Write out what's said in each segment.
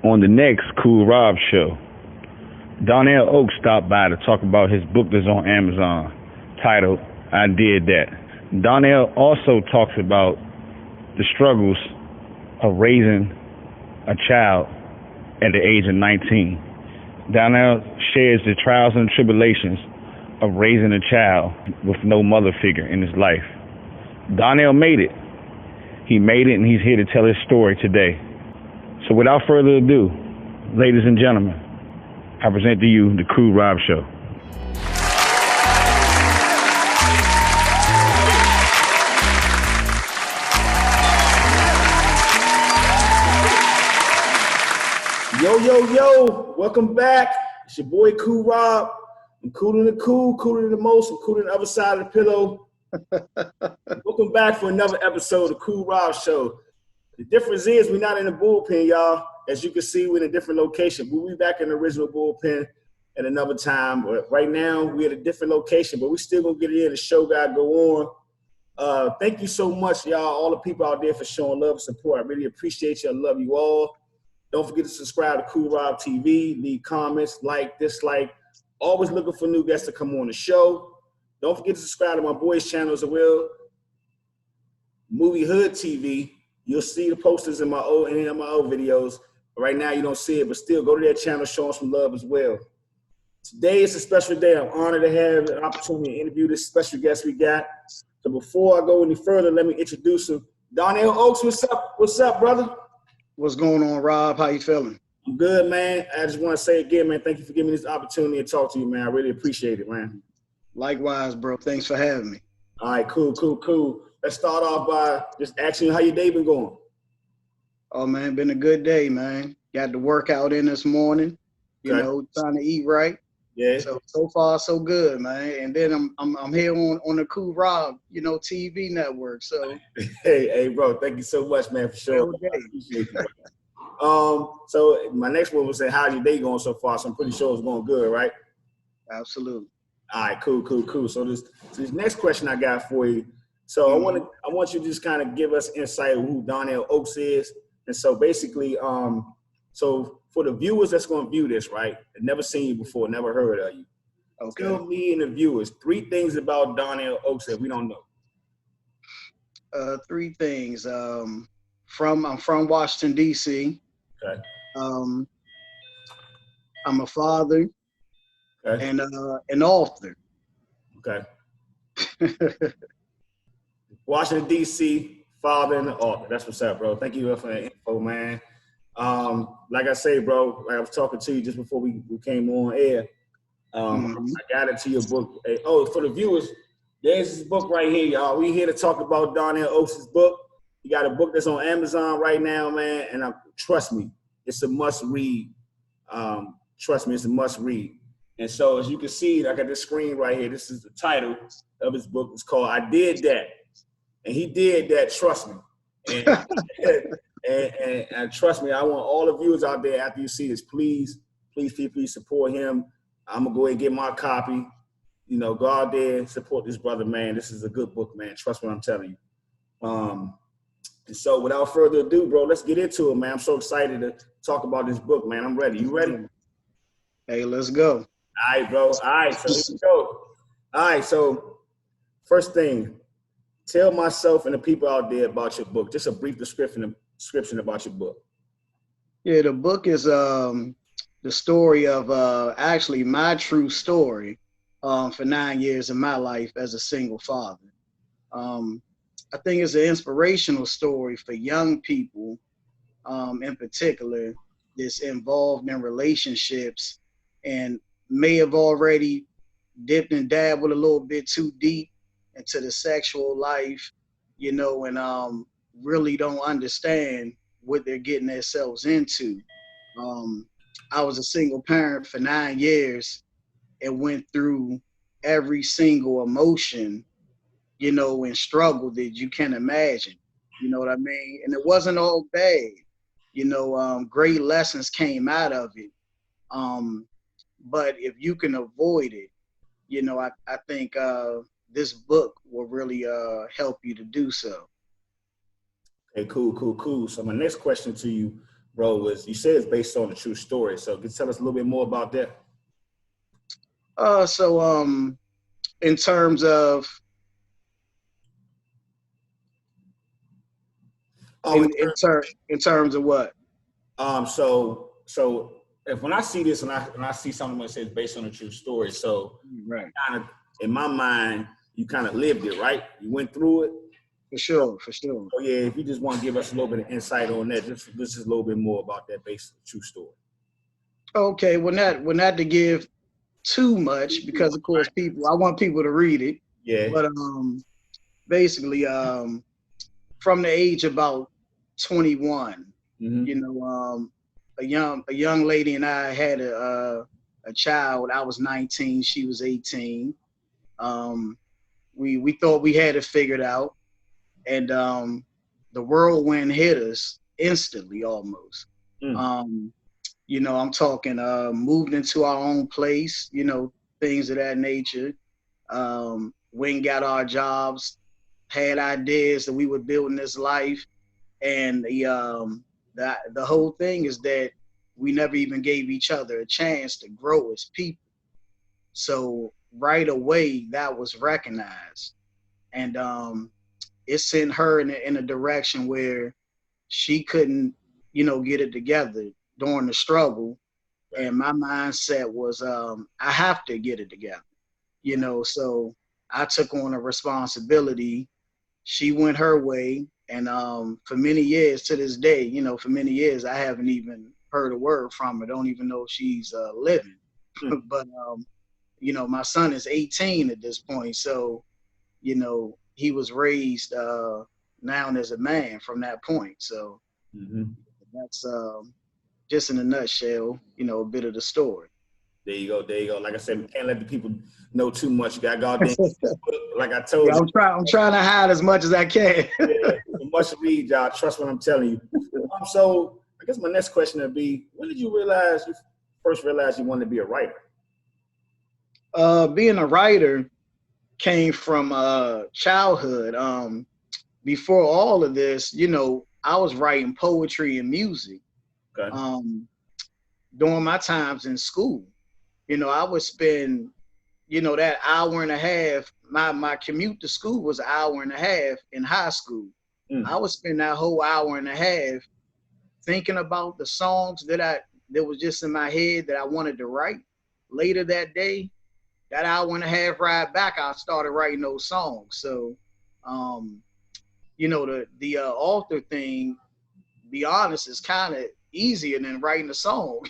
On the next Cool Rob show, Darnell Oaks stopped by to talk about his book that's on Amazon titled I Did That. Darnell also talks about the struggles of raising a child at the age of 19. Darnell shares the trials and tribulations of raising a child with no mother figure in his life. Darnell made it. He made it, and he's here to tell his story today. So without further ado, ladies and gentlemen, I present to you the Cool Rob Show. Yo, yo, yo, welcome back. It's your boy Cool Rob. I'm cooler than cool, cooler than the most, I'm cooler than the other side of the pillow. Welcome back for another episode of the Cool Rob Show. The difference is we're not in the bullpen, y'all. As you can see, we're in a different location. We'll be back in the original bullpen at another time. But right now, we're at a different location, but we still gonna get it in. The show gotta go on. Thank you so much, y'all, all the people out there for showing love and support. I really appreciate you. I love you all. Don't forget to subscribe to Cool Rob TV. Leave comments, like, dislike. Always looking for new guests to come on the show. Don't forget to subscribe to my boys' channel as well. Movie Hood TV. You'll see the posters in my old videos. Right now, you don't see it, but still go to their channel, show them some love as well. Today is a special day. I'm honored to have an opportunity to interview this special guest we got. So before I go any further, let me introduce him. Darnell Oaks, what's up? What's up, brother? What's going on, Rob? How you feeling? I'm good, man. I just want to say again, man, thank you for giving me this opportunity to talk to you, man. I really appreciate it, man. Likewise, bro. Thanks for having me. All right, cool. Let's start off by just asking you how your day been going. Oh, man, been a good day, man. Got the workout in this morning, you know, trying to eat right. Yeah. So far, so good, man. And then I'm here on the Cool Rob, TV network. So hey, bro, thank you so much, man, for showing. I appreciate you. So my next one was saying, how's your day going so far? So I'm pretty sure it's going good, right? Absolutely. All right, cool. So this next question I got for you. So I want you to just kind of give us insight on who Darnell Oaks is. And so basically, so for the viewers that's going to view this, right, that never seen you before, never heard of you. Okay. Tell me and the viewers 3 things about Darnell Oaks that we don't know. 3 things. I'm from Washington, D.C. Okay. I'm a father and an author. Okay. Washington, D.C., father and an author. That's what's up, bro. Thank you for that info, man. Like I say, bro, like I was talking to you just before we came on air. I got into your book. For the viewers, there's this book right here, y'all. We here to talk about Darnell Oaks' book. You got a book that's on Amazon right now, man, and trust me, it's a must-read. Trust me, it's a must-read. And so, as you can see, I got this screen right here. This is the title of his book. It's called I Did That. And he did that, trust me. And trust me, I want all the viewers out there, after you see this, please support him. I'm going to go ahead and get my copy. You know, go out there, support this brother, man. This is a good book, man. Trust me what I'm telling you. And so without further ado, bro, let's get into it, man. I'm so excited to talk about this book, man. I'm ready. You ready? Hey, let's go. All right, bro. All right, so here we go. All right, so first thing, tell myself and the people out there about your book. Just a brief description about your book. Yeah, the book is the story of actually my true story for 9 years of my life as a single father. I think it's an inspirational story for young people in particular that's involved in relationships and may have already dipped and dabbled a little bit too deep into the sexual life, and really don't understand what they're getting themselves into. I was a single parent for 9 years and went through every single emotion, and struggle that you can imagine. You know what I mean? And it wasn't all bad. Great lessons came out of it. But if you can avoid it, I think this book will really help you to do so. Okay, cool. So my next question to you, bro, was you said it's based on a true story. So can you tell us a little bit more about that? So in terms of Oh, in terms of what? So if when I see this and I see something that says based on a true story, so Right. kind of in my mind, you kind of lived it, right? You went through it. For sure, for sure. So yeah, if you just want to give us a little bit of insight on that, just a little bit more about that based on a true story. Okay, well not to give too much because of course I want people to read it. Yeah. But basically from the age about 21, Mm-hmm. you know, a young lady and I had a child. I was 19, she was 18. We thought we had it figured out, and the whirlwind hit us instantly almost. Mm. I'm talking moved into our own place, things of that nature. Went and got our jobs, had ideas that we would build in this life, and the whole thing is that we never even gave each other a chance to grow as people. So right away that was recognized, and it sent her in a direction where she couldn't, get it together during the struggle. Right. And my mindset was, I have to get it together, so I took on a responsibility. She went her way. And for many years to this day, for many years, I haven't even heard a word from her. Don't even know if she's living. Mm. But, my son is 18 at this point. So, he was raised now as a man from that point. So that's just in a nutshell, a bit of the story. There you go. There you go. Like I said, we can't let the people know too much. You got to go out there. Like I told Yeah, you. I'm trying to hide as much as I can. Yeah, much read, y'all. Trust what I'm telling you. So I guess my next question would be, when did you first realize you wanted to be a writer? Being a writer came from childhood. Before all of this, I was writing poetry and music. Okay. During my times in school, I would spend, that hour and a half. My commute to school was an hour and a half in high school. I would spend that whole hour and a half thinking about the songs that was just in my head that I wanted to write. Later that day, that hour and a half ride back, I started writing those songs. So, the author thing, be honest, is kind of easier than writing a song,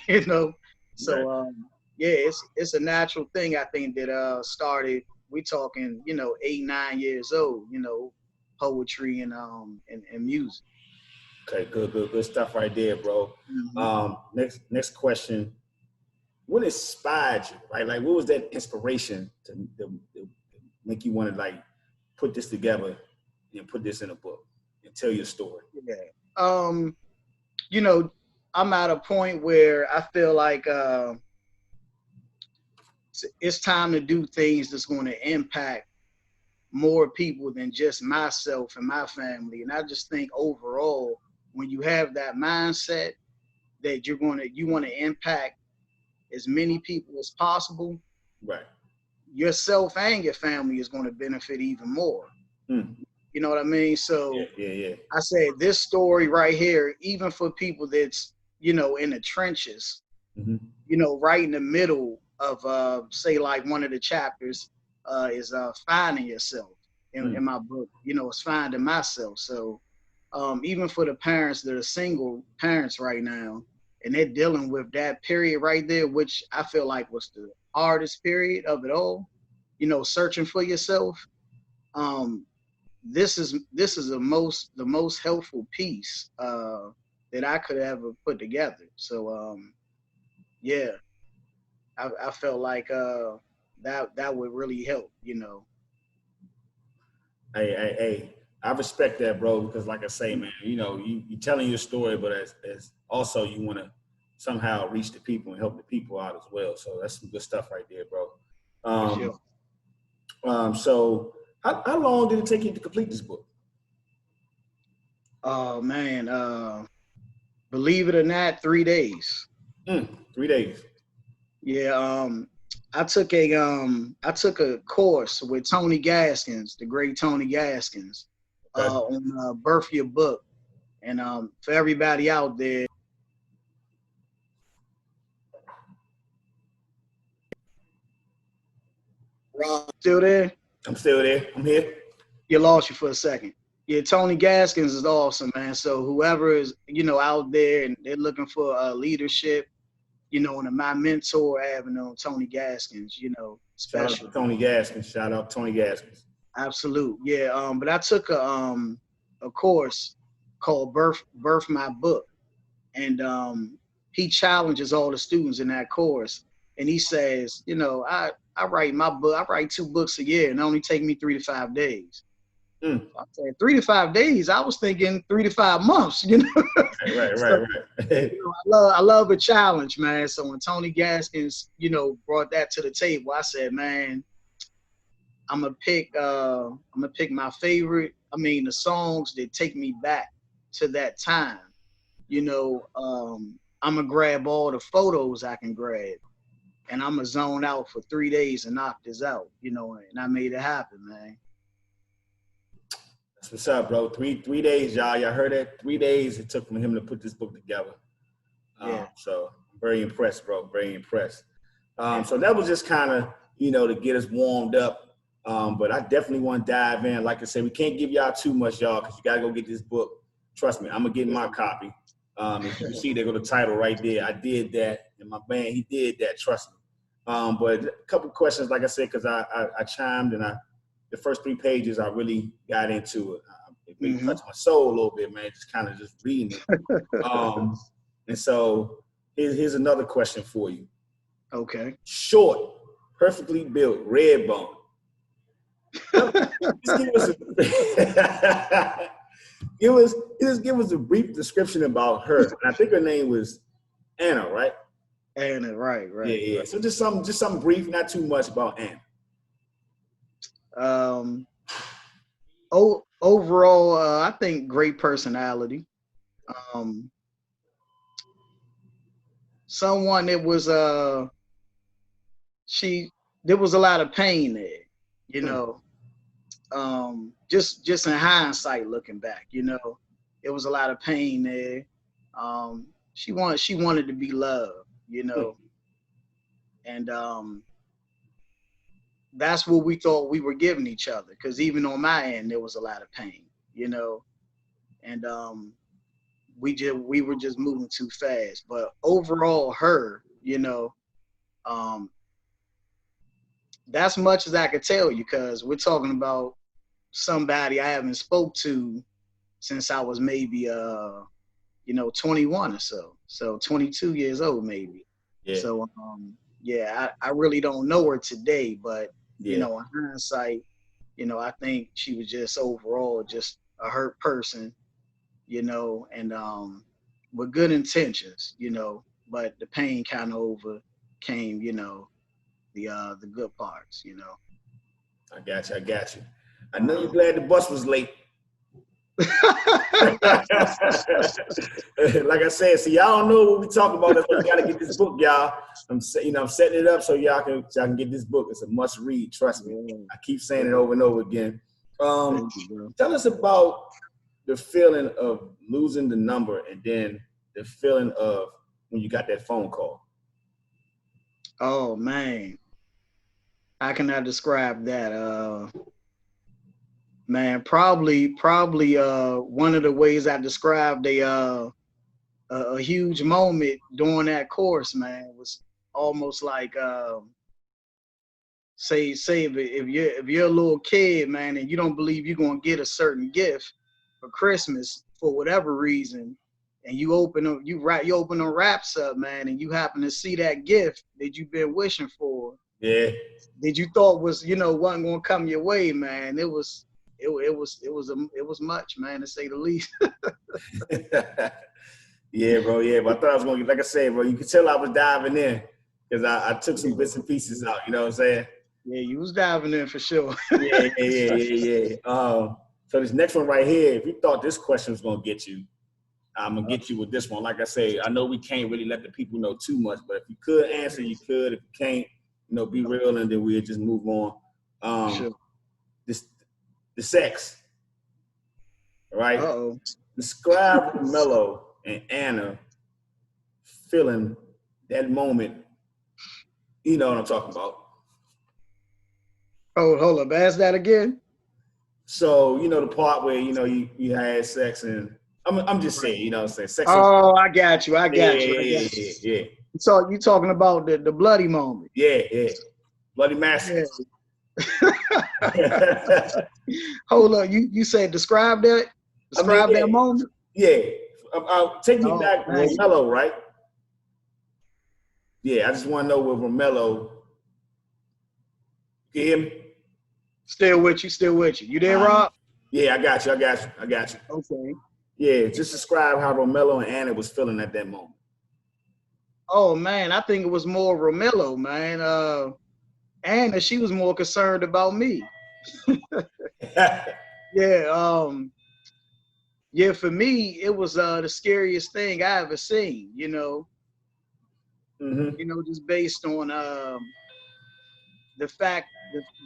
So, Right. yeah, it's a natural thing. I think that started. We talking, 8, 9 years old. Poetry and music. Okay. Good stuff right there, bro. Mm-hmm. Next question. What inspired you? Right? Like, what was that inspiration to make you want to like put this together and put this in a book and tell your story? Yeah. I'm at a point where I feel like it's time to do things that's going to impact more people than just myself and my family. And I just think overall, when you have that mindset that you want to impact as many people as possible, Right. yourself and your family is going to benefit even more. Mm. You know what I mean? So Yeah. I said this story right here, even for people that's, in the trenches, right in the middle of say like one of the chapters is finding yourself in my book. It's finding myself. So even for the parents that are single parents right now, and they're dealing with that period right there, which I feel like was the hardest period of it all, searching for yourself. This is the most helpful piece that I could ever put together. So yeah, I felt like that would really help. Hey, I respect that, bro, because like I say, man, you telling your story, but as also you want to somehow reach the people and help the people out as well. So that's some good stuff right there, bro. For sure. So how long did it take you to complete this book? Oh man, Believe it or not, 3 days. 3 days. Yeah, I took a course with Tony Gaskins, the great Tony Gaskins, Okay. on Birth Your Book. And for everybody out there, Rob, still there? I'm still there. I'm here. You lost you for a second. Yeah, Tony Gaskins is awesome, man. So whoever is, out there and they're looking for leadership, and my mentor avenue, Tony Gaskins, Shout out special. to Tony Gaskins. Shout out Tony Gaskins. Absolute. Yeah. But I took a course called Birth My Book. And he challenges all the students in that course. And he says, I write my book, I write 2 books a year and it only take me 3 to 5 days. I said 3 to 5 days. I was thinking 3 to 5 months, Right. So, I love a challenge, man. So when Tony Gaskins, brought that to the table, I said, man, I'm gonna pick my favorite. The songs that take me back to that time. I'm gonna grab all the photos I can grab, and I'm gonna zone out for 3 days and knock this out. And I made it happen, man. That's what's up, bro. Three days, y'all. Y'all heard that? 3 days it took for him to put this book together. Yeah. So I'm very impressed, bro. Very impressed. So that was just kind of, to get us warmed up. But I definitely want to dive in. Like I said, we can't give y'all too much, y'all, because you got to go get this book. Trust me, I'm going to get my copy. If you see, they go the title right there. I did that, and my man, he did that. Trust me. But a couple questions, like I said, because I chimed, and the first 3 pages, I really got into it. It really touched my soul a little bit, man, just kind of just reading it. And so here's another question for you. Okay. Short, perfectly built, red bone. Just give us a brief description about her. And I think her name was Anna, right? Anna, right. Yeah. So just something brief, not too much about Anna. Overall, I think great personality. Someone that was there was a lot of pain there, just in hindsight looking back, it was a lot of pain there. She wanted to be loved, and that's what we thought we were giving each other, because even on my end there was a lot of pain, and we were just moving too fast. But overall, her, that's much as I could tell you, because we're talking about somebody I haven't spoke to since I was maybe 21 or so 22 years old maybe. Yeah. So I really don't know her today, but in hindsight, I think she was just overall just a hurt person, and with good intentions, but the pain kind of overcame, the good parts, I got you. I know you're glad the bus was late. Like I said, so y'all don't know what we talk about. That's why you gotta get this book, y'all. I'm setting it up so y'all can get this book. It's a must read. Trust me. I keep saying it over and over again. Tell us about the feeling of losing the number, and then the feeling of when you got that phone call. Oh man, how can I describe that? Man, probably one of the ways I described a huge moment during that course, man, was almost like say if you're a little kid, man, and you don't believe you're gonna get a certain gift for Christmas for whatever reason, and you open the wraps up, man, and you happen to see that gift that you've been wishing for. Yeah. That you thought was wasn't gonna come your way, man. It was much, man, to say the least. Yeah, bro. Yeah, but I thought I was gonna, like I said, bro, you could tell I was diving in because I took some bits and pieces out. You know what I'm saying? Yeah, you was diving in for sure. Yeah. So this next one right here, if you thought this question was gonna get you, I'm gonna get you with this one. Like I say, I know we can't really let the people know too much, but if you could answer, you could. If you can't, be real, and then we'll just move on. Sure. The sex, right? Uh-oh. Describe Romello and Anna feeling that moment. You know what I'm talking about. Oh, hold up. Ask that again. So, the part where, you had sex and I'm just saying, sex. Oh, I got you. Yeah. So you talking about the bloody moment. Yeah. Bloody massacre. Yeah. Hold up. You said describe that? Describe that moment? Yeah. Take me back to nice. Romello, right? Yeah, I just want to know where Romello. You hear me? Still with you. You there, Rob? Yeah, I got you. Okay. Yeah, just describe how Romello and Anna was feeling at that moment. Oh man, I think it was more Romello, man. Anna, she was more concerned about me. Yeah, yeah, for me, it was the scariest thing I ever seen, just based on the fact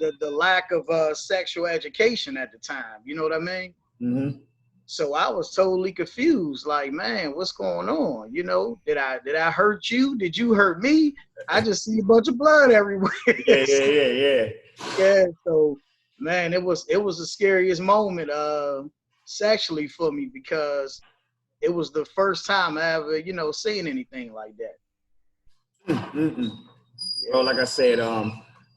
the lack of sexual education at the time, you know what I mean? Mm-hmm. So I was totally confused, like, man, what's going on? Did I hurt you? Did you hurt me? I just see a bunch of blood everywhere. Yeah. Yeah, so man, it was the scariest moment sexually for me, because it was the first time I ever, seen anything like that. Yeah. Well, like I said,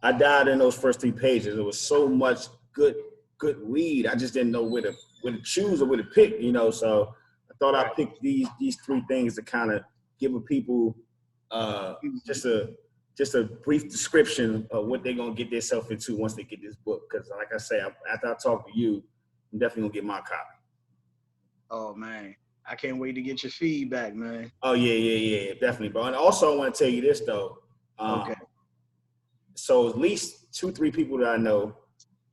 I died in those first 3 pages. There was so much good read. I just didn't know where to choose or where to pick, So I thought I picked these 3 things to kind of give people just a brief description of what they're gonna get themselves into once they get this book. Because, like I say, after I talk to you, I'm definitely gonna get my copy. Oh man, I can't wait to get your feedback, man. Oh yeah, definitely, bro. And also, I want to tell you this though. Okay. So at least 2-3 people that I know,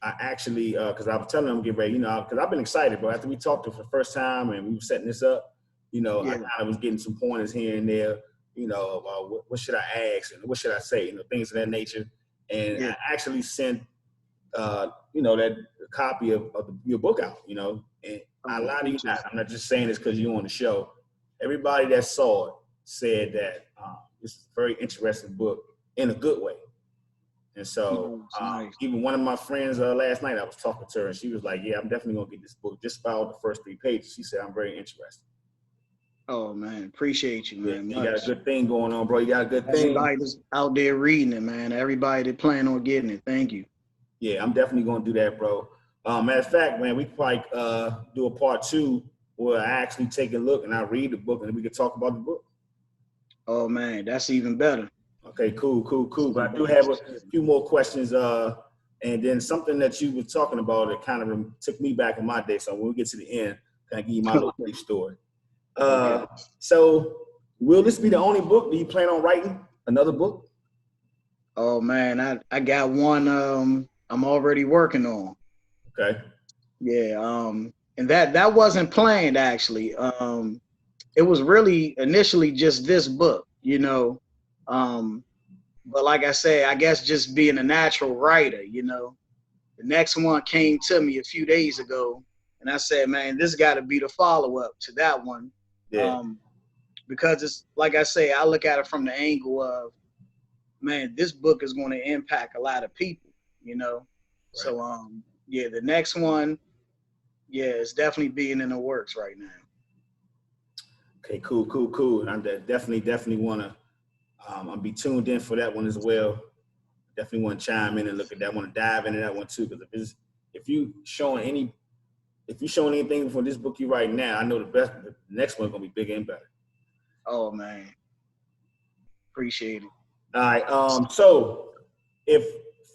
I actually, because I was telling them, get ready, because I've been excited, bro. After we talked to for the first time and we were setting this up, I kind of was getting some pointers here and there, about what should I ask and what should I say, things of that nature. And I actually sent, that copy of your book out, and a lot of you guys, I'm not just saying this because you're on the show. Everybody that saw it said that this is a very interesting book in a good way. And so nice. Even one of my friends last night, I was talking to her, and she was like, yeah, I'm definitely going to get this book just about the first 3 pages. She said, I'm very interested. Oh, man. Appreciate you, man. You got a good thing going on, bro. You got a good thing. Everybody that's out there reading it, man. Everybody that plan on getting it. Thank you. Yeah, I'm definitely going to do that, bro. Matter of fact, man, we could probably do a part 2 where I actually take a look and I read the book and we could talk about the book. Oh, man, that's even better. Okay, cool. But I do have a few more questions, and then something that you were talking about that kind of took me back in my day. So when we get to the end, can I give you my little brief story? So will this be the only book? Do you plan on writing another book? Oh man, I got one I'm already working on. Okay. Yeah, and that wasn't planned actually. It was really initially just this book, but like I say, I guess just being a natural writer, the next one came to me a few days ago, and I said, man, this got to be the follow-up to that one. Yeah. Because it's like I say, I look at it from the angle of, man, this book is going to impact a lot of people, Right. So, yeah, the next one, it's definitely being in the works right now. Okay, cool. I definitely want to. I'll be tuned in for that one as well. Definitely want to chime in and look at that. I want to dive into that one too, because if you showing anything for this book you write now, I know the next one's gonna be bigger and better. Oh man, appreciate it. All right. So if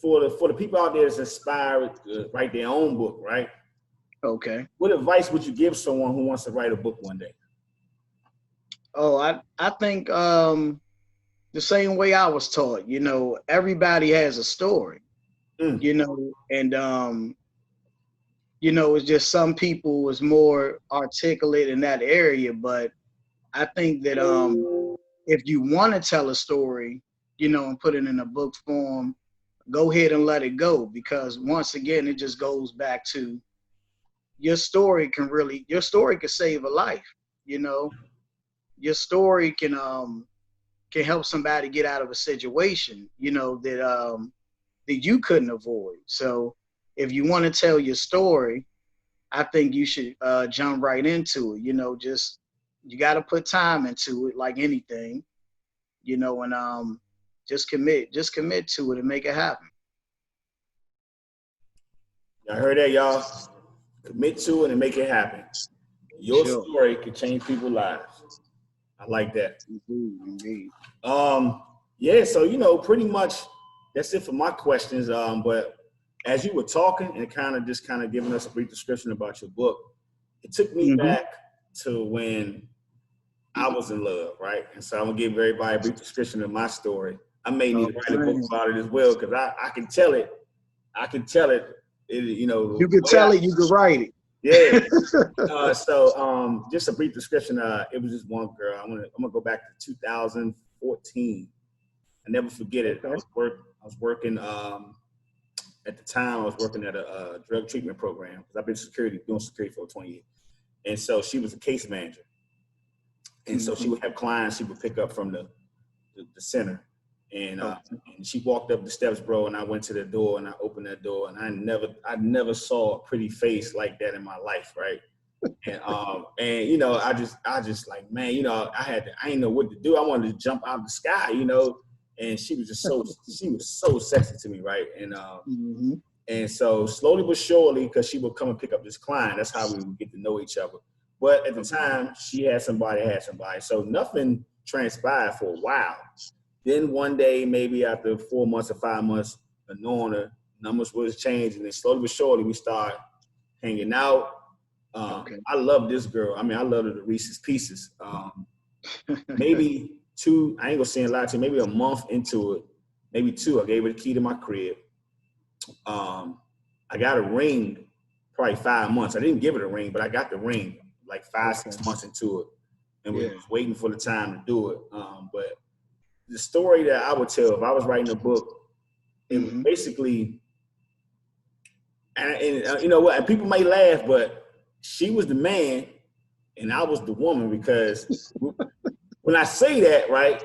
for the people out there that's inspired to write their own book, right? Okay. What advice would you give someone who wants to write a book one day? Oh, I think the same way I was taught. Everybody has a story. Mm. And You know, it's just some people is more articulate in that area, but I think that if you want to tell a story, you know, and put it in a book form, go ahead and let it go, because once again, it just goes back to your story can save a life. You know, your story can help somebody get out of a situation, you know, that you couldn't avoid. So if you want to tell your story, I think you should jump right into it. You know, just you got to put time into it, like anything, you know, and just commit to it and make it happen. Y'all heard that, y'all? Commit to it and make it happen. Your Sure. story could change people's lives. I like that. Indeed. Yeah, so you know, pretty much that's it for my questions. But as you were talking and kind of giving us a brief description about your book, it took me back to when I was in love, right? And so I'm gonna give everybody a brief description of my story. I may need to write a book about it as well, because I can tell it. I can tell it. You know, you can tell it. You can write it. Yeah. So just a brief description. It was just one girl. I'm gonna go back to 2014. I never forget it. I was working at the time. I was working at a drug treatment program, because I've been doing security for 20 years. And so she was a case manager. And so she would have clients she would pick up from the center. And she walked up the steps, bro, and I went to the door and I opened that door, and I never saw a pretty face like that in my life, right? And you know, I just like, man, you know, I didn't know what to do. I wanted to jump out of the sky, you know. And she was so sexy to me, right? And so slowly but surely, because she would come and pick up this client, that's how we would get to know each other. But at the time, she had somebody. So nothing transpired for a while. Then one day, maybe after 4 months or 5 months of knowing her, numbers was changing, and slowly but surely we started hanging out. I love this girl. I mean, I love her to Reese's Pieces. Maybe two, I ain't gonna say a lot to you, maybe a month into it, maybe two, I gave her the key to my crib. I got a ring probably 5 months. I didn't give her the ring, but I got the ring like 5-6 months into it, and we was waiting for the time to do it. But the story that I would tell if I was writing a book, it was basically, and you know what, and people may laugh, but she was the man and I was the woman, because when I say that, right,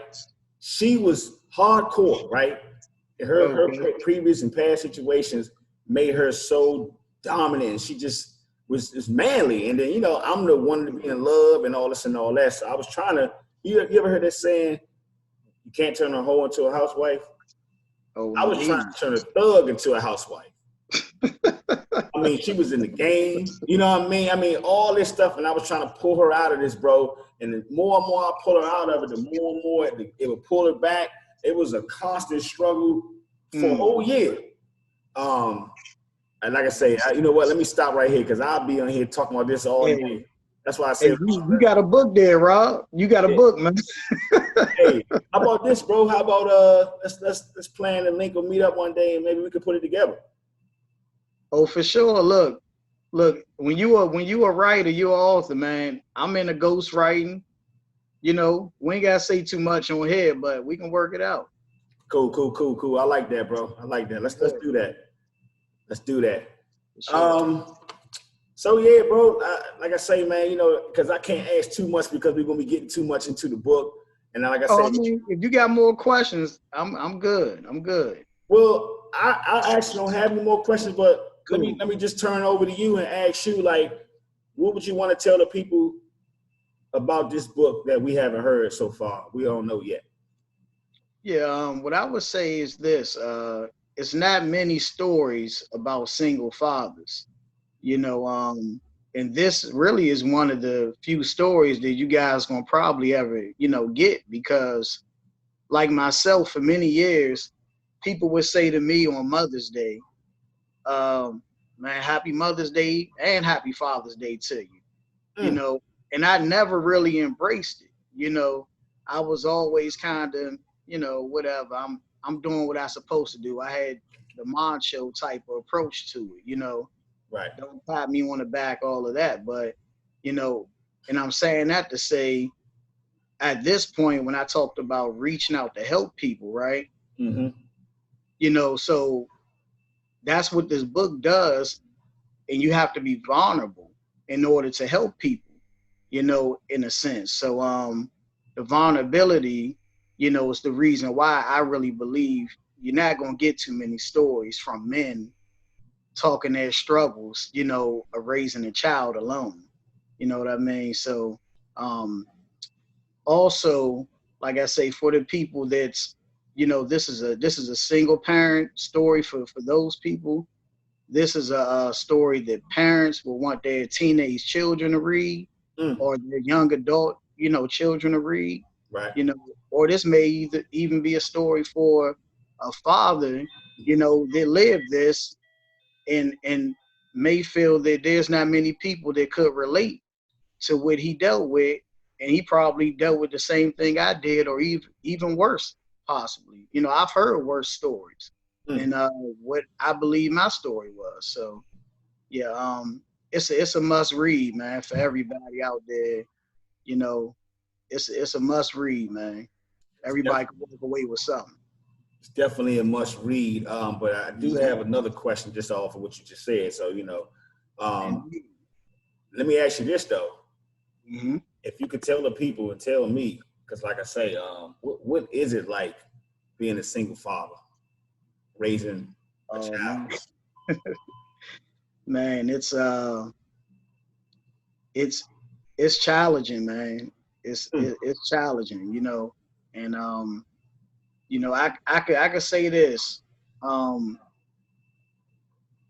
she was hardcore, right? Her previous and past situations made her so dominant, and she just was manly. And then, you know, I'm the one to be in love and all this and all that. So I was trying to, you ever heard that saying, you can't turn a hoe into a housewife? I was trying to turn a thug into a housewife. I mean, she was in the game, you know what I mean? I mean, all this stuff, and I was trying to pull her out of this, bro. And the more and more I pull her out of it, the more and more it would pull her back. It was a constant struggle for a whole year. And like I say, you know what? Let me stop right here, because I'll be on here talking about this all day. That's why I said, you got a book there, Rob. You got a book, man. Hey, how about this, bro? How about let's plan and link or meet up one day, and maybe we could put it together. Oh, for sure. Look. When you a writer, you're an author, man. I'm into ghost writing. You know, we ain't gotta say too much on here, but we can work it out. Cool. I like that, bro. I like that. Let's do that. Let's do that. Sure. So yeah, bro. Like I say, man, you know, because I can't ask too much, because we're gonna be getting too much into the book. And like I said, I mean, if you got more questions, I'm good. I'm good. Well, I actually don't have any more questions, but let me just turn over to you and ask you, like, what would you want to tell the people about this book that we haven't heard so far? We don't know yet. Yeah, what I would say is this: it's not many stories about single fathers, you know, and this really is one of the few stories that you guys gonna probably ever, you know, get, because, like myself, for many years, people would say to me on Mother's Day, man, happy Mother's Day and happy Father's Day to you, you know, and I never really embraced it. You know, I was always kind of, you know, whatever, I'm doing what I'm supposed to do. I had the macho type of approach to it, you know. Right. Don't pat me on the back, all of that. But, you know, and I'm saying that to say, at this point, when I talked about reaching out to help people, right? Mm-hmm. You know, so that's what this book does. And you have to be vulnerable in order to help people, you know, in a sense. So the vulnerability, you know, is the reason why I really believe you're not going to get too many stories from men talking their struggles, you know, of raising a child alone. You know what I mean? So also, like I say, for the people that's, you know, this is a single parent story for those people. This is a story that parents will want their teenage children to read, Mm. or their young adult, you know, children to read. Right. You know, or this may even be a story for a father, you know, that lived this and may feel that there's not many people that could relate to what he dealt with, and he probably dealt with the same thing I did, or even worse, possibly. You know, I've heard worse stories Mm. than what I believe my story was. So yeah, it's a must read, man, for everybody out there. You know, it's a must read, man. Everybody can walk away with something. It's definitely a must read. But I do have another question just off of what you just said. So, you know, let me ask you this though. Mm-hmm. If you could tell the people and tell me, because like I say, what is it like being a single father, raising a child? Man. Man, it's challenging, man. It's challenging, you know. And you know, I could say this.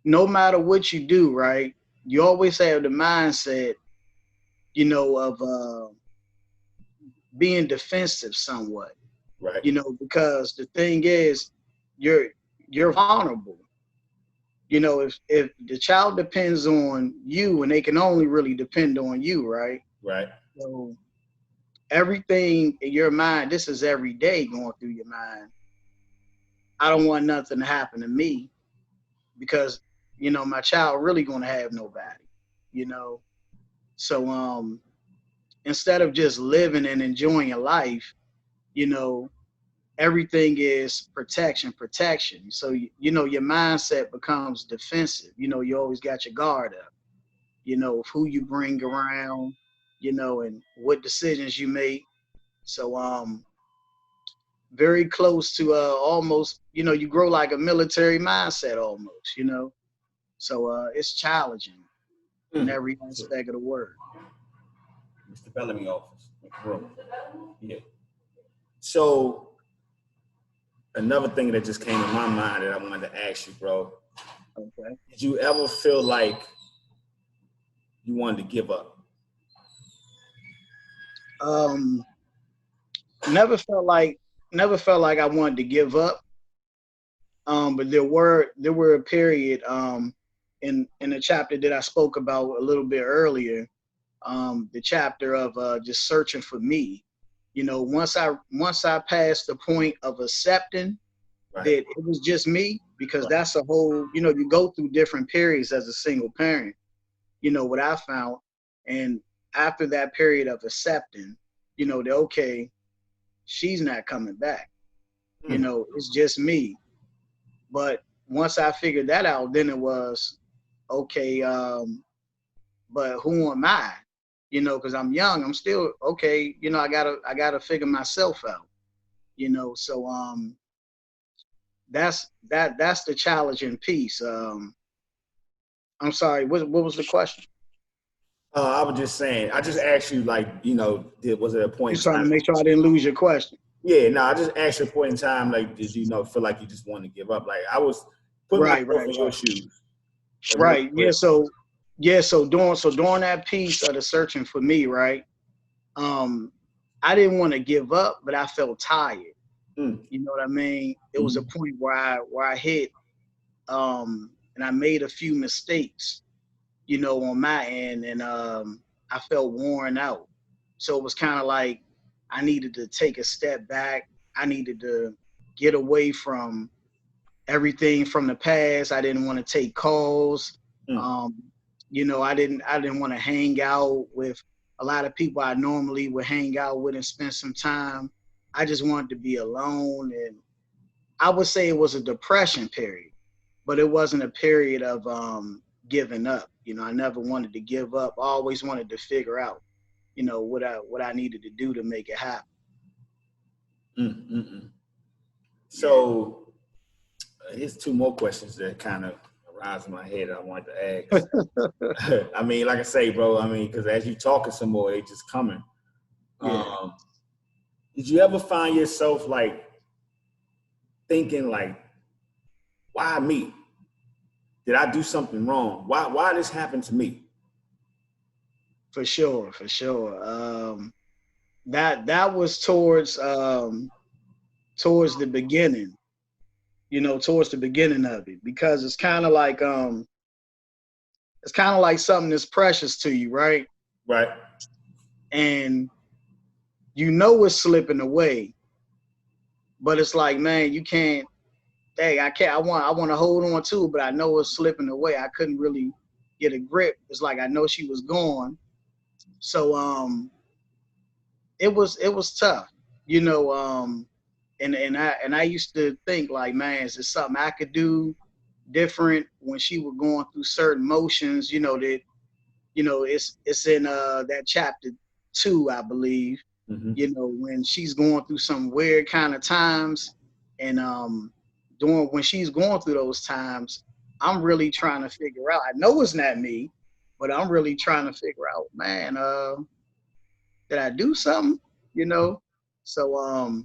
No matter what you do, right? You always have the mindset, you know, of being defensive somewhat. Right. You know, because the thing is, you're vulnerable. You know, if the child depends on you, and they can only really depend on you, right? Right. So everything in your mind, this is every day going through your mind. I don't want nothing to happen to me, because, you know, my child really gonna have nobody, you know. So instead of just living and enjoying your life, you know, everything is protection. So you know, your mindset becomes defensive. You know, you always got your guard up, you know, of who you bring around, you know, and what decisions you make. So very close to almost, you know, you grow like a military mindset almost, you know. So it's challenging in every aspect of the word. Mr. Bellamy office. Yeah. So another thing that just came to my mind that I wanted to ask you, bro. Okay. Did you ever feel like you wanted to give up? Never felt like I wanted to give up. But there were a period in the chapter that I spoke about a little bit earlier, the chapter of just searching for me. You know, once I passed the point of accepting that it was just me, because that's a whole, you know, you go through different periods as a single parent, you know, what I found. And after that period of accepting, you know, that okay, she's not coming back. You know, it's just me. But once I figured that out, then it was okay. But who am I? You know, because I'm young. I'm still okay. You know, I gotta figure myself out. You know, so that's the challenging piece. I'm sorry. What was the question? I was just saying. I just asked you, like, you know, was it a point? Just trying to make sure I didn't lose your question. Yeah, no, I just asked you a point in time, like, did you know feel like you just wanted to give up? Like, I was putting myself in your shoes. Right. Yeah. So during that piece of the searching for me, right? I didn't want to give up, but I felt tired. You know what I mean? It was a point where I hit, and I made a few mistakes, you know, on my end, and I felt worn out. So it was kind of like I needed to take a step back. I needed to get away from everything from the past. I didn't want to take calls. Mm. Um, I didn't want to hang out with a lot of people I normally would hang out with and spend some time. I just wanted to be alone, and I would say it was a depression period, but it wasn't a period of giving up. I never wanted to give up. I always wanted to figure out, what I needed to do to make it happen. Mm, mm, mm. Yeah. So here's two more questions that kind of arise in my head that I wanted to ask. I mean, like I say, bro, I mean, because as you talking some more, they just coming. Yeah. Did you ever find yourself like thinking like, why me? Did I do something wrong? Why this happened to me? For sure, for sure. That was towards the beginning, towards the beginning of it, because it's kind of like something that's precious to you, right? Right. And it's slipping away, but it's like, man, you can't. Hey, I can't. I want to hold on to it, but I know it's slipping away. I couldn't really get a grip. It's like I know she was gone, so it was tough, you know. And I used to think like, man, is there something I could do different when she was going through certain motions, that it's in that chapter 2, I believe, Mm-hmm. when she's going through some weird kind of times, and during when she's going through those times, I'm really trying to figure out. I know it's not me, but I'm really trying to figure out, man, did I do something? You know? So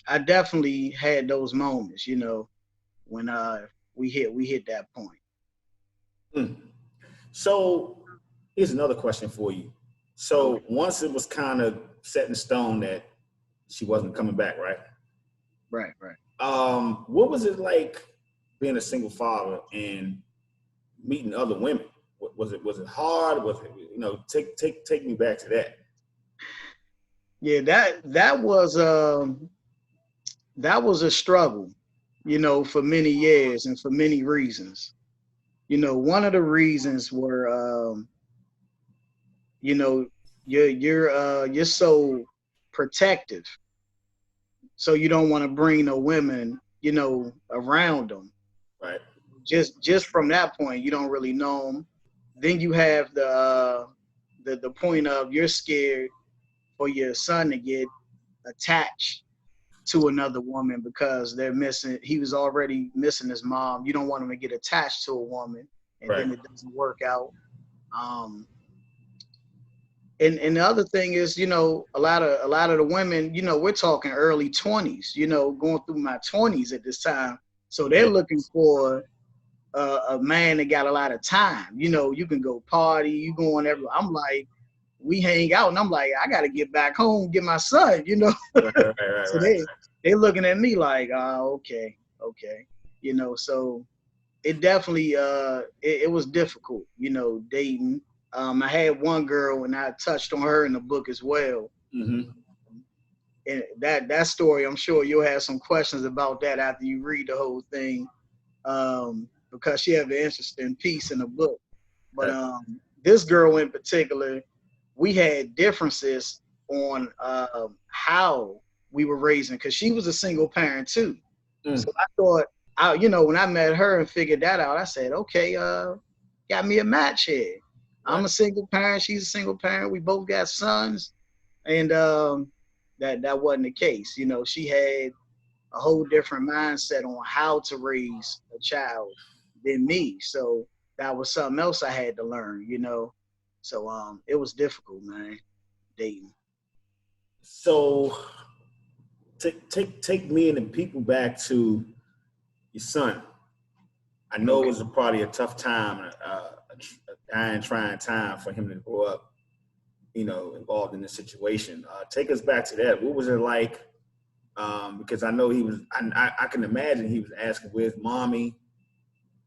I definitely had those moments, when we hit that point. Mm. So here's another question for you. So Okay. once it was kind of set in stone that she wasn't coming back, right? Right, right. What was it like being a single father and meeting other women? Was it hard? Was it, take me back to that. Yeah, that was a struggle, for many years and for many reasons. One of the reasons were you know, you're so protective, so you don't want to bring no women, around them. Right. Just from that point, you don't really know them. Then you have the point of you're scared for your son to get attached to another woman because they're missing. He was already missing his mom. You don't want him to get attached to a woman, and Right. then it doesn't work out. Um, and the other thing is, a lot of the women, we're talking early 20s, going through my 20s at this time. So they're Yeah. looking for a man that got a lot of time. You can go party, you going everywhere. I'm like, we hang out, and I'm like, I got to get back home, get my son. Right. Right. Right. So Right. they looking at me like, oh, okay, okay. So it definitely it was difficult, dating. I had one girl, and I touched on her in the book as well. Mm-hmm. And that story, I'm sure you'll have some questions about that after you read the whole thing, because she had an interesting piece in the book. But this girl in particular, we had differences on how we were raising, because she was a single parent too. Mm. So I thought, when I met her and figured that out, I said, okay, got me a match here. I'm Right. a single parent. She's a single parent. We both got sons, and that wasn't the case. She had a whole different mindset on how to raise a child than me. So that was something else I had to learn. So it was difficult, man, dating. So take me and the people back to your son. I know it Okay. was probably a tough time, a dying, trying time for him to grow up, involved in this situation. Take us back to that. What was it like? Because I know he was, I can imagine he was asking, "Where's mommy?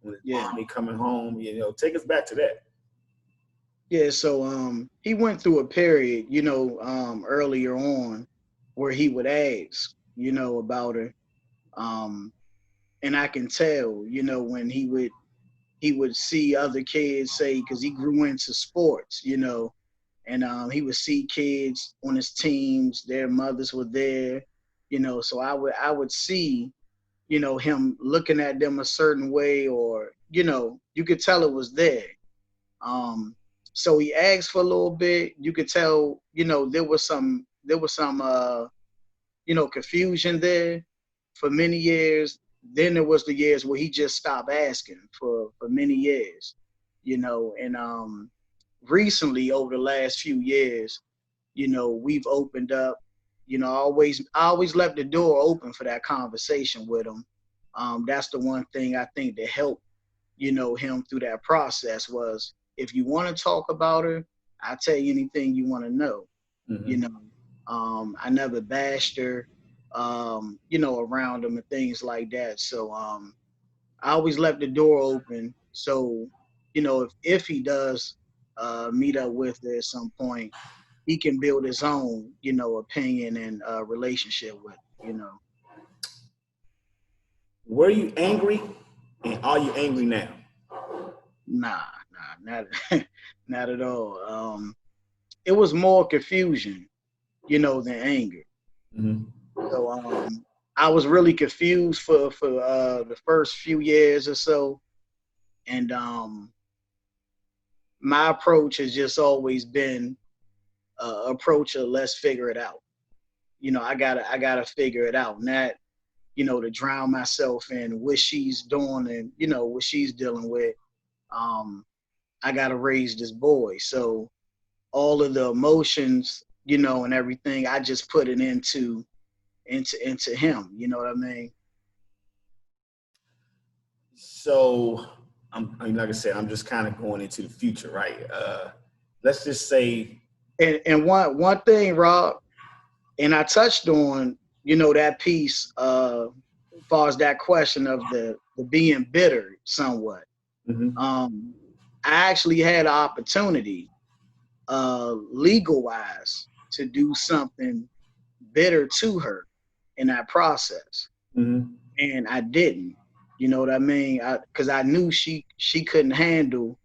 When is Yeah. mommy coming home?" Take us back to that. Yeah. So he went through a period, earlier on where he would ask, about her. Um, and I can tell, when he would see other kids say, because he grew into sports, you know, and he would see kids on his teams, their mothers were there, you know, so I would see, you know, him looking at them a certain way, or, you know, you could tell it was there. So he asked for a little bit. You could tell, you know, there was some you know, confusion there for many years. Then there was the years where he just stopped asking for many years, you know, and recently over the last few years, you know, we've opened up, you know, I always left the door open for that conversation with him. That's the one thing I think that helped, you know, him through that process was, if you want to talk about her, I'll tell you anything you want to know. Mm-hmm. You know, I never bashed her, you know, around him and things like that. So I always left the door open. So, you know, if he does meet up with her at some point, he can build his own, you know, opinion and relationship with, you know. Were you angry, and are you angry now? Nah, not not at all. It was more confusion, you know, than anger. Mm-hmm. So I was really confused for the first few years or so, and my approach has just always been approach of let's figure it out. You know, I gotta figure it out, not, you know, to drown myself in what she's doing and, you know, what she's dealing with. I gotta raise this boy, so all of the emotions, you know, and everything, I just put it into him. You know what I mean? So I mean, like I said, I'm just kind of going into the future, right? Let's just say, And one thing, Rob, and I touched on, you know, that piece as far as that question of the being bitter somewhat. mm-hmm. I actually had an opportunity, legal wise, to do something bitter to her in that process, Mm-hmm. and I didn't. You know what I mean? Because I knew she couldn't handle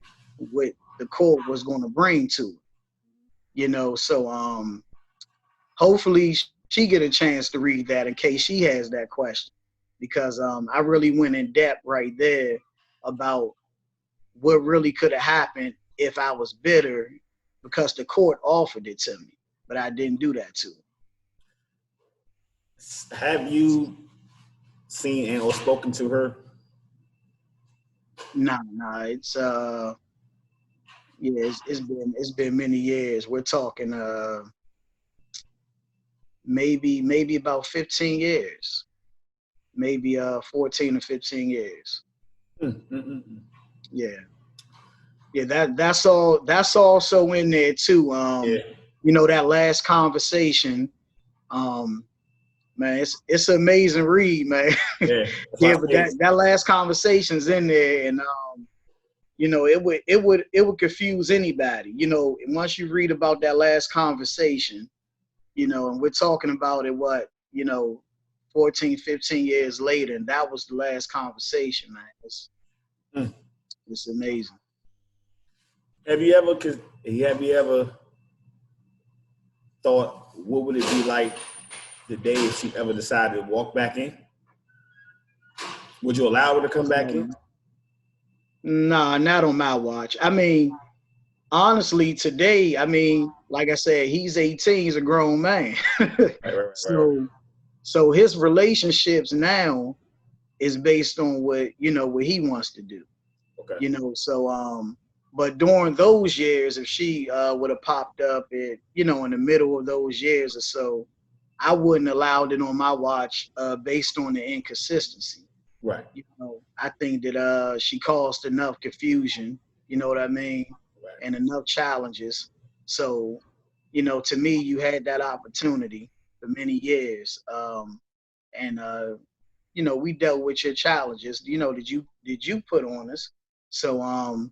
what the court was going to bring to her. You know, so hopefully she get a chance to read that in case she has that question, because I really went in depth right there about what really could have happened if I was bitter, because the court offered it to me, but I didn't do that to her. Have you seen and or spoken to her? Nah, it's yeah, it's been many years. We're talking maybe about 15 years, maybe 14 or 15 years. Mm-hmm. Yeah. That's also in there too. Yeah. You know, that last conversation, man, it's an amazing read, man. Yeah. Yeah, but that last conversation's in there, and you know, it would confuse anybody. You know, and once you read about that last conversation, you know, and we're talking about it, what, you know, 14, 15 years later, and that was the last conversation, man. It's amazing. Have you ever thought, what would it be like the day if she ever decided to walk back in? Would you allow her to come back in? Nah, not on my watch. I mean, honestly, today, I mean, like I said, he's 18, he's a grown man. Right. So his relationships now is based on what, you know, what he wants to do. Okay. You know, so but during those years, if she would have popped up at, you know, in the middle of those years or so, I wouldn't allowed it on my watch based on the inconsistency. Right. You know, I think that she caused enough confusion, you know what I mean, Right. and enough challenges. So, you know, to me, you had that opportunity for many years, and you know, we dealt with your challenges. You know, did you put on us? So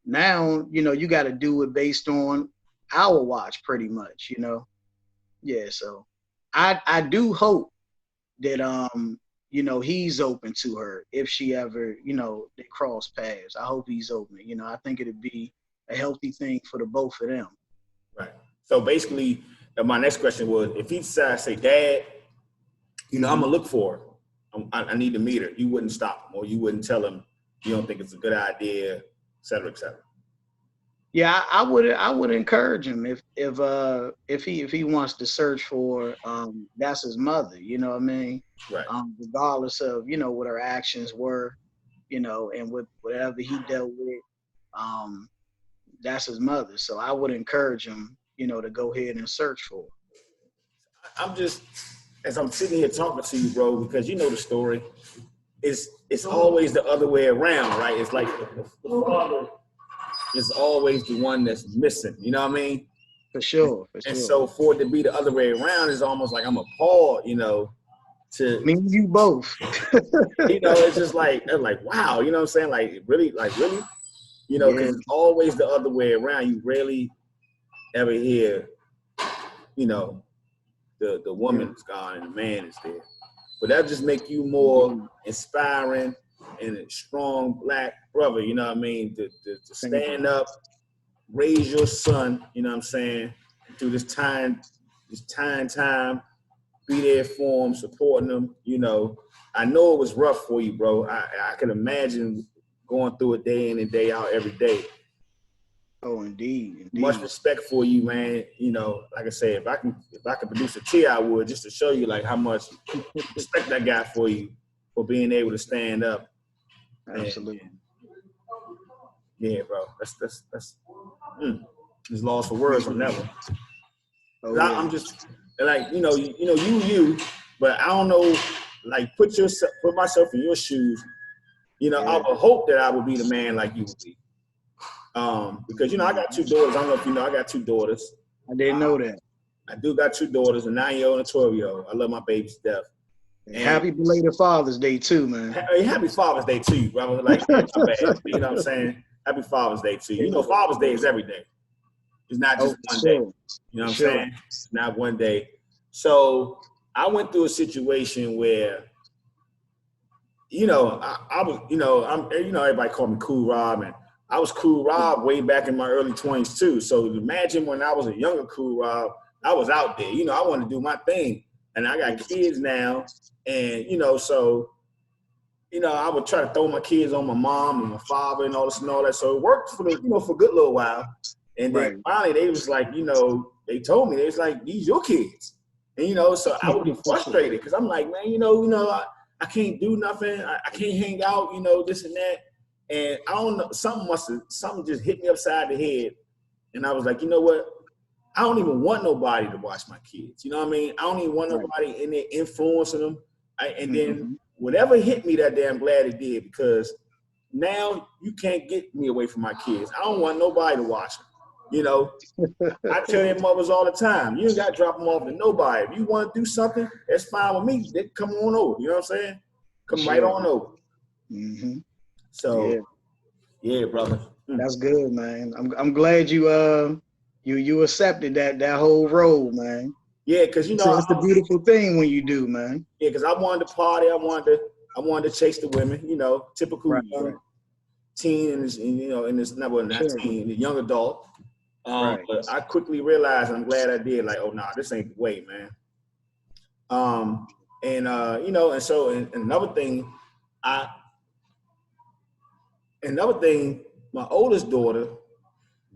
now, you know, you got to do it based on our watch, pretty much. You know, yeah. So I do hope that you know, he's open to her if she ever, you know, they cross paths. I hope he's open. You know, I think it'd be a healthy thing for the both of them. Right. So basically, my next question was, if he decides, say, Dad, you know, I'm gonna look for her. I need to meet her. You wouldn't stop him, or you wouldn't tell him you don't think it's a good idea, et cetera, et cetera. Yeah, I would encourage him if he wants to search for that's his mother, you know what I mean? Right. Regardless of, you know, what her actions were, you know, and with whatever he dealt with, that's his mother. So I would encourage him, you know, to go ahead and search for her. I'm just, as I'm sitting here talking to you, bro, because you know the story, it's always the other way around, right? It's like the father is always the one that's missing. You know what I mean? For sure. And so for it to be the other way around is almost like I'm appalled, you know, to me and you both. You know, it's just like wow, you know what I'm saying? Like really, you know, because it's always the other way around. You rarely ever hear, you know, the woman is gone and the man is there. But that just make you more inspiring and a strong black brother, you know what I mean? To stand up, raise your son, you know what I'm saying, through this time, be there for him, supporting him, you know. I know it was rough for you, bro. I can imagine going through it day in and day out every day. Oh, indeed. Much respect for you, man. You know, like I said, if I can produce a tear, I would, just to show you like how much respect I got for you for being able to stand up. Absolutely. And, yeah, bro. That's just lost for words on that one. I'm just like, you, but I don't know, like put myself in your shoes. You know, I would hope that I would be the man like you would be. Because, you know, I got two daughters. I don't know if you know, I got two daughters. I didn't know that. I do got two daughters, a 9-year-old and a 12-year-old. I love my babies to death. And happy belated Father's Day too, man. Happy Father's Day to you, bro. Like, my bad. You know what I'm saying? Happy Father's Day to you. You know, Father's Day is every day. It's not just one day. You know what I'm saying? It's not one day. So I went through a situation where, you know, I was, you know, everybody called me Cool Rob, and I was Cool Rob way back in my early 20s too. So imagine when I was a younger Cool Rob, I was out there. You know, I wanted to do my thing, and I got kids now, and you know, so you know, I would try to throw my kids on my mom and my father and all this and all that. So it worked for for a good little while, and then finally they was like, you know, they told me they was like, these your kids, and you know, so I would be frustrated because I'm like, man, you know, I can't do nothing, I can't hang out, you know, this and that. And I don't know, something just hit me upside the head. And I was like, you know what? I don't even want nobody to watch my kids. You know what I mean? I don't even want nobody in there influencing them. Then whatever hit me that day, I'm glad it did, because now you can't get me away from my kids. I don't want nobody to watch them. You know, I tell their mothers all the time, you ain't got to drop them off to nobody. If you want to do something, that's fine with me. They come on over. You know what I'm saying? Come right on over. Mm-hmm. So, yeah, brother. That's good, man. I'm glad you you accepted that whole role, man. Yeah, because you know it's a beautiful thing when you do, man. Yeah, because I wanted to party. I wanted to chase the women. You know, typical teen and this not teen, the young adult. But I quickly realized, and I'm glad I did. Like, oh nah, this ain't the way, man. You know, and so another thing, my oldest daughter,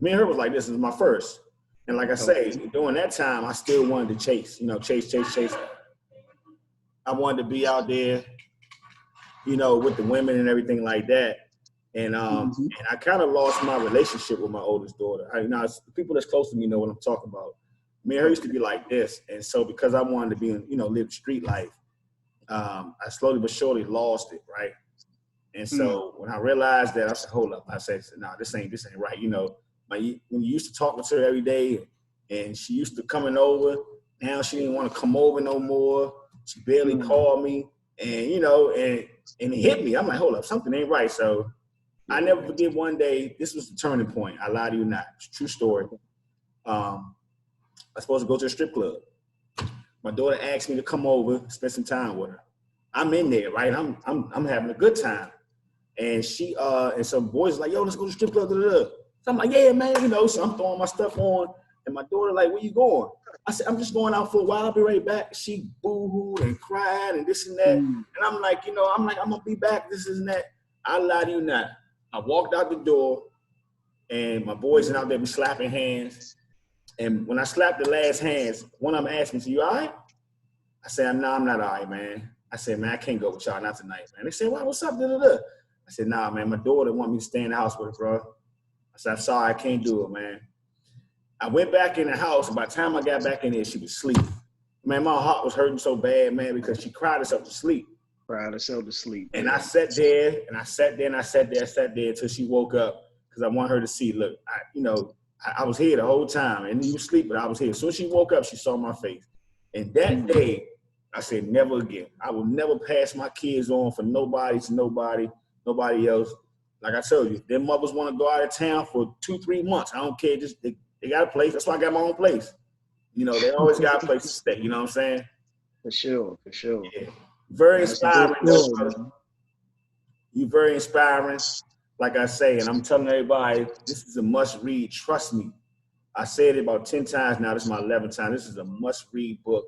me and her was like, this is my first. And like I say, during that time, I still wanted to chase. I wanted to be out there, you know, with the women and everything like that. And and I kind of lost my relationship with my oldest daughter. The people that's close to me know what I'm talking about. Me and her used to be like this. And so because I wanted to be, you know, live street life, I slowly but surely lost it, right? And so when I realized that, I said, hold up. I said, nah, this ain't right. You know, when you used to talk to her every day and she used to coming over, now she didn't want to come over no more. She barely called me, and, you know, and it hit me. I'm like, hold up, something ain't right. So I never forget one day, this was the turning point. I lie to you not. It's a true story. I was supposed to go to a strip club. My daughter asked me to come over, spend some time with her. I'm in there, right? I'm having a good time. And she and some boys like, yo, let's go to the strip club. Da, da, da. So I'm like, yeah, man, you know. So I'm throwing my stuff on, and my daughter like, where you going? I said, I'm just going out for a while. I'll be right back. She boo-hooed and cried and this and that. And I'm like, you know, I'm gonna be back. This and that. I lie to you not. I walked out the door, and my boys are out there be slapping hands. And when I slapped the last hands, one of them asked me, "So you all right?" I said, "No, I'm not all right, man." I said, "Man, I can't go with y'all, not tonight, man." They said, "Why? What's up?" Da, da, da. I said, "Nah, man, my daughter want me to stay in the house with her, bro." I said, "I'm sorry, I can't do it, man." I went back in the house, and by the time I got back in there, she was asleep. Man, my heart was hurting so bad, man, because she cried herself to sleep. Cried herself to sleep. And I sat there, and I sat there, and I sat there until she woke up, because I want her to see, look, I was here the whole time, and you were asleep, but I was here. So she woke up, she saw my face. And that day, I said, never again. I will never pass my kids on for nobody else. Like I told you, their mothers want to go out of town for 2-3 months. I don't care. Just they got a place. That's why I got my own place. You know, they always got a place to stay. You know what I'm saying? For sure. Yeah. Very inspiring, though, brother. You're very inspiring, like I say, and I'm telling everybody, this is a must-read. Trust me. I said it about 10 times now. This is my 11th time. This is a must-read book.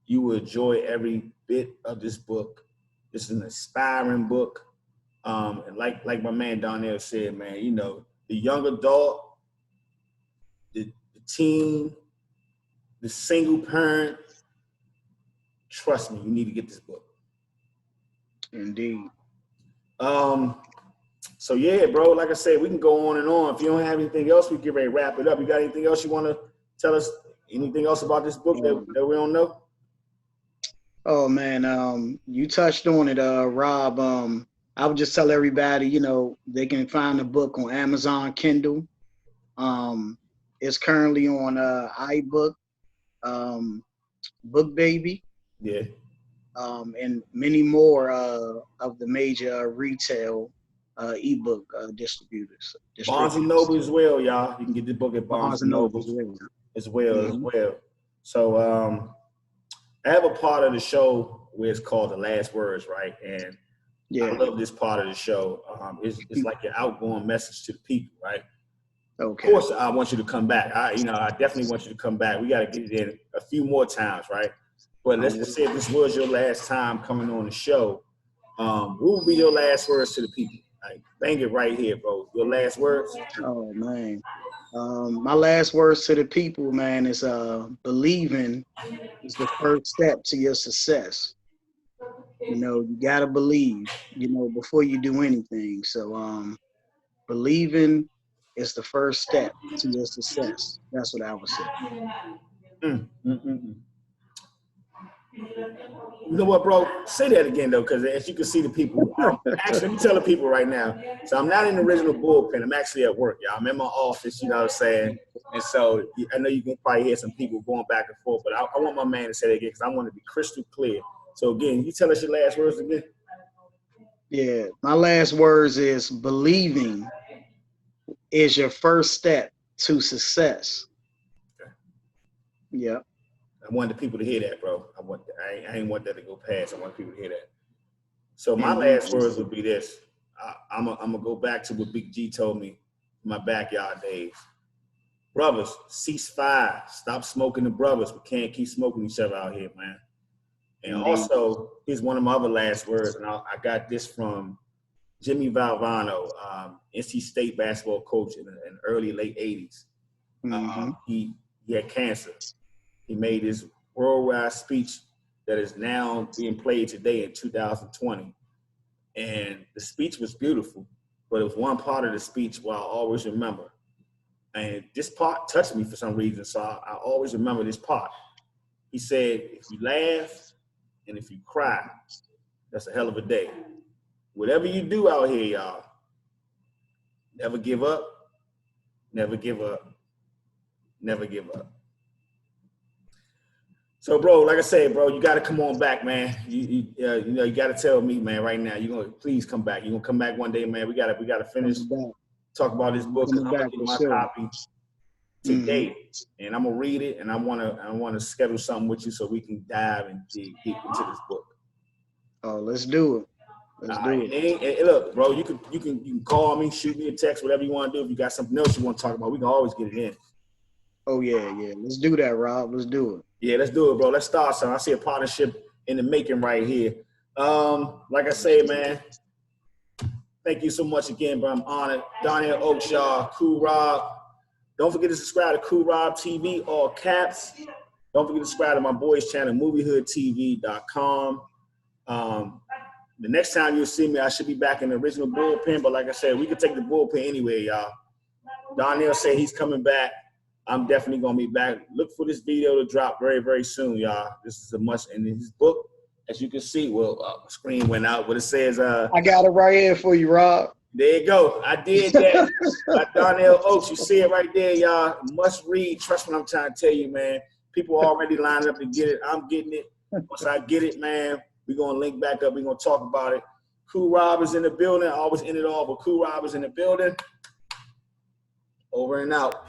You will enjoy every bit of this book. This is an inspiring book. And like my man Darnell said, man, you know, the young adult, the teen, the single parent, trust me, you need to get this book. Indeed. So yeah, bro, like I said, we can go on and on. If you don't have anything else, we get ready to wrap it up. You got anything else you want to tell us? Anything else about this book that we don't know? Oh man, you touched on it, Rob. I would just tell everybody, you know, they can find the book on Amazon Kindle. It's currently on iBook, Book Baby, Yeah. and many more of the major retail ebook distributors. Barnes and Noble as well, y'all. You can get the book at Barnes and Noble as well. So I have a part of the show where it's called The Last Words, right? And I love this part of the show. It's like your outgoing message to the people, right? Okay. Of course, I want you to come back. I definitely want you to come back. We got to get it in a few more times, right? But let's just say if this was your last time coming on the show, what would be your last words to the people? Like, bang it right here, bro. Your last words? Oh, man. My last words to the people, man, is believing is the first step to your success. You know, you got to believe, you know, before you do anything. So believing is the first step to your success. That's what I would say. You know what, bro? Say that again, though, because as you can see the people, actually, let me tell the people right now. So I'm not in the original bullpen. I'm actually at work, y'all. I'm in my office, you know what I'm saying? And so I know you can probably hear some people going back and forth, but I want my man to say that again because I want to be crystal clear. So, again, you tell us your last words again? Yeah, my last words is believing is your first step to success. Okay. Yeah. I wanted the people to hear that, bro. I ain't want that to go past. I want people to hear that. So my last words would be this. I'm gonna go back to what Big G told me in my backyard days. Brothers, cease fire. Stop smoking the brothers. We can't keep smoking each other out here, man. And also, here's one of my other last words, and I got this from Jimmy Valvano, NC State basketball coach in the early, late 80s. He had cancer. He made his worldwide speech that is now being played today in 2020. And the speech was beautiful, but it was one part of the speech where I always remember. And this part touched me for some reason, so I always remember this part. He said, if you laugh and if you cry, that's a hell of a day. Whatever you do out here, y'all, never give up, never give up, never give up. So, bro, like I said, bro, you got to come on back, man. You got to tell me, man, right now. You're gonna please come back. You're gonna come back one day, man. We gotta finish talk about this book. I'm gonna get my copy today, and I'm gonna read it. And I wanna schedule something with you so we can dive and dig deep into this book. Oh, let's do it. Let's do it. And look, bro, you can call me, shoot me a text, whatever you want to do. If you got something else you want to talk about, we can always get it in. Oh yeah. Let's do that, Rob. Let's do it. Yeah, let's do it, bro. Let's start something. I see a partnership in the making right here. Like I say, man, thank you so much again, bro. I'm honored. Darnell Oaks, y'all. Cool Rob. Don't forget to subscribe to Cool Rob TV, all caps. Don't forget to subscribe to my boys' channel, moviehoodtv.com. The next time you'll see me, I should be back in the original bullpen. But like I said, we can take the bullpen anyway, y'all. Darnell said he's coming back. I'm definitely going to be back. Look for this video to drop very, very soon, y'all. This is a must. And in his book, as you can see, well, screen went out, but it says... I got it right here for you, Rob. There you go. I did that. By Darnell Oaks. You see it right there, y'all. Must read. Trust what I'm trying to tell you, man. People already lined up to get it. I'm getting it. Once I get it, man, we're going to link back up. We're going to talk about it. Cool Rob is in the building. I always end it all, but Cool Rob is in the building. Over and out.